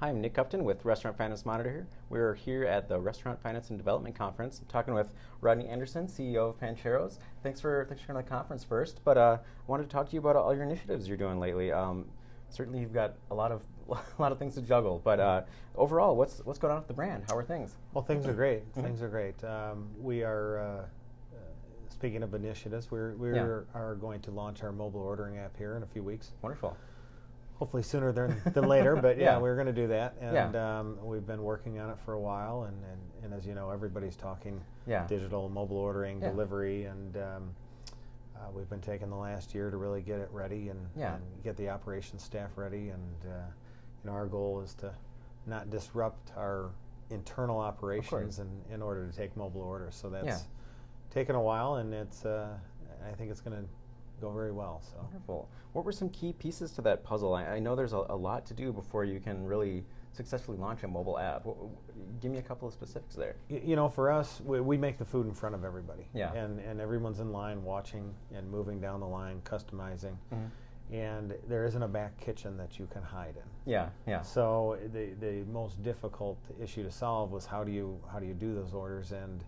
Hi, I'm Nick Upton with Restaurant Finance Monitor here. We're here at the Restaurant Finance and Development Conference. I'm talking with Rodney Anderson, CEO of Panchero's. Thanks for coming to the conference first, but I wanted to talk to you about all your initiatives you're doing lately. Certainly, you've got a lot of things to juggle, but overall, what's going on with the brand? How are things? Well, things are great. Things are great. We are speaking of initiatives. We are going to launch our mobile ordering app here in a few weeks. Wonderful. Hopefully sooner than later, but yeah, we're going to do that, and we've been working on it for a while. And as you know, everybody's talking digital, mobile ordering, delivery, and we've been taking the last year to really get it ready and get the operations staff ready. And our goal is to not disrupt our internal operations in order to take mobile orders. So that's taken a while, and it's I think it's going to go very well. So wonderful. What were some key pieces to that puzzle? I know there's a lot to do before you can really successfully launch a mobile app. Give me a couple of specifics there. You know, for us, we make the food in front of everybody. Yeah. And everyone's in line watching and moving down the line, customizing. And there isn't a back kitchen that you can hide in. Yeah, yeah. So the most difficult issue to solve was how do you do those orders and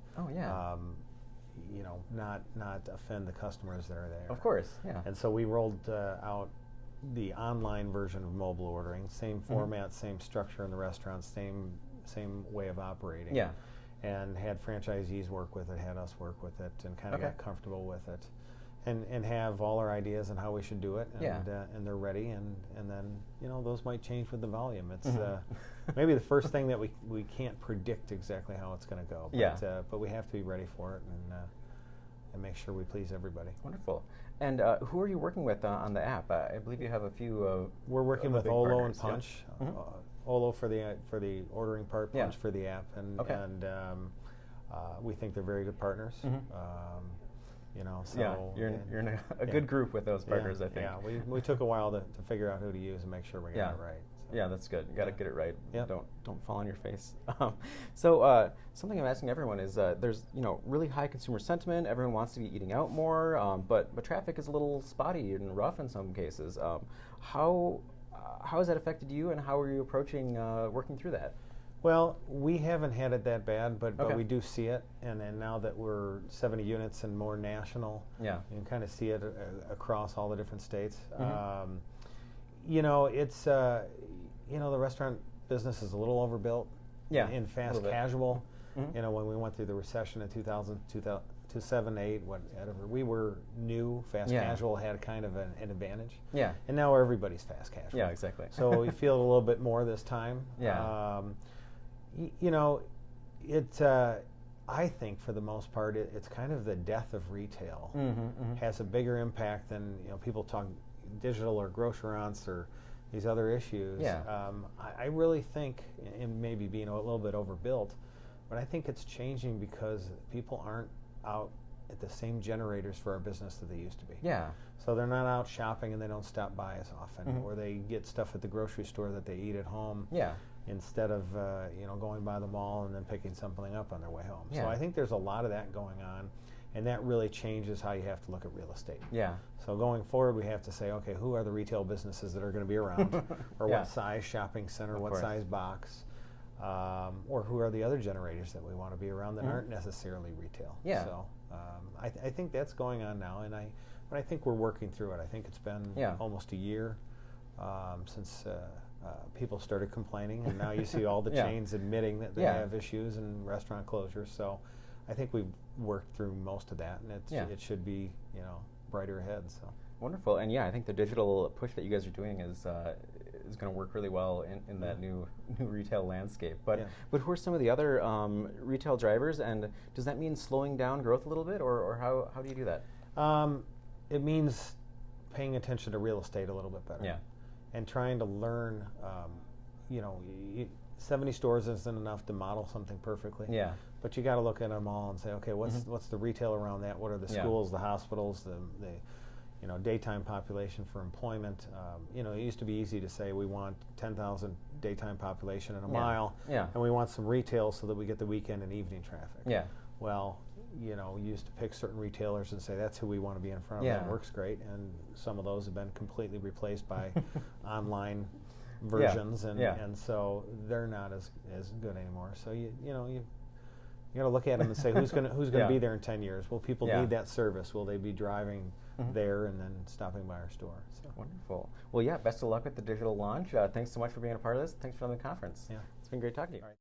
not offend the customers that are there. Of course, yeah. And so we rolled out the online version of mobile ordering, same format, same structure in the restaurant, same way of operating. Yeah. And had franchisees work with it, had us work with it, and kind of got comfortable with it. And have all our ideas on how we should do it, and they're ready, and then those might change with the volume. It's maybe the first thing that we can't predict exactly how it's going to go, but we have to be ready for it and make sure we please everybody. Wonderful. And who are you working with on the app? I believe you have a few. We're working with Olo and Punch. Olo for the ordering part, Punch for the app, and we think they're very good partners. So you're in a good group with those partners, I think. Yeah, we took a while to figure out who to use and make sure we got it right. So. Yeah, that's good. You got to get it right. Yep. Don't fall on your face. So something I'm asking everyone is there's really high consumer sentiment. Everyone wants to be eating out more, but traffic is a little spotty and rough in some cases. How has that affected you, and how are you approaching working through that? Well, we haven't had it that bad, but we do see it, and now that we're 70 units and more national, you can kind of see it across all the different states. It's the restaurant business is a little overbuilt. In fast casual. When we went through the recession in 2007, 8, whatever, we were new. Fast casual had kind of an advantage. Yeah. And now everybody's fast casual. Yeah, exactly. So we feel it a little bit more this time. Yeah. I think for the most part, it's kind of the death of retail. Has a bigger impact than people talk digital or grocerants or these other issues. I really think, and maybe being a little bit overbuilt, but I think it's changing because people aren't out at the same generators for our business that they used to be. Yeah. So they're not out shopping and they don't stop by as often, or they get stuff at the grocery store that they eat at home. Yeah. Instead of going by the mall and then picking something up on their way home. So I think there's a lot of that going on, and that really changes how you have to look at real estate. Yeah. So going forward, we have to say, okay, who are the retail businesses that are going to be around, or what size shopping center, what size box, or who are the other generators that we want to be around that aren't necessarily retail. Yeah. So I think that's going on now, but I think we're working through it. I think it's been almost a year since. People started complaining, and now you see all the chains admitting that they have issues and restaurant closures. So I think we've worked through most of that, and it should be brighter ahead. So wonderful. And I think the digital push that you guys are doing is going to work really well in that new retail landscape. But who are some of the other retail drivers, and does that mean slowing down growth a little bit, or how do you do that? It means paying attention to real estate a little bit better. Yeah. And trying to learn, 70 stores isn't enough to model something perfectly. Yeah. But you got to look at them all and say, okay, what's the retail around that? What are the schools, the hospitals, the daytime population for employment? It used to be easy to say we want 10,000 daytime population in a mile, and we want some retail so that we get the weekend and evening traffic. Yeah. Well, you used to pick certain retailers and say that's who we want to be in front of. That works great, and some of those have been completely replaced by online versions, and so they're not as good anymore. So you got to look at them and say who's gonna be there in 10 years? Will people need that service? Will they be driving there and then stopping by our store? So. Wonderful. Well, best of luck with the digital launch. Thanks so much for being a part of this. Thanks for coming to the conference. Yeah, it's been great talking to you.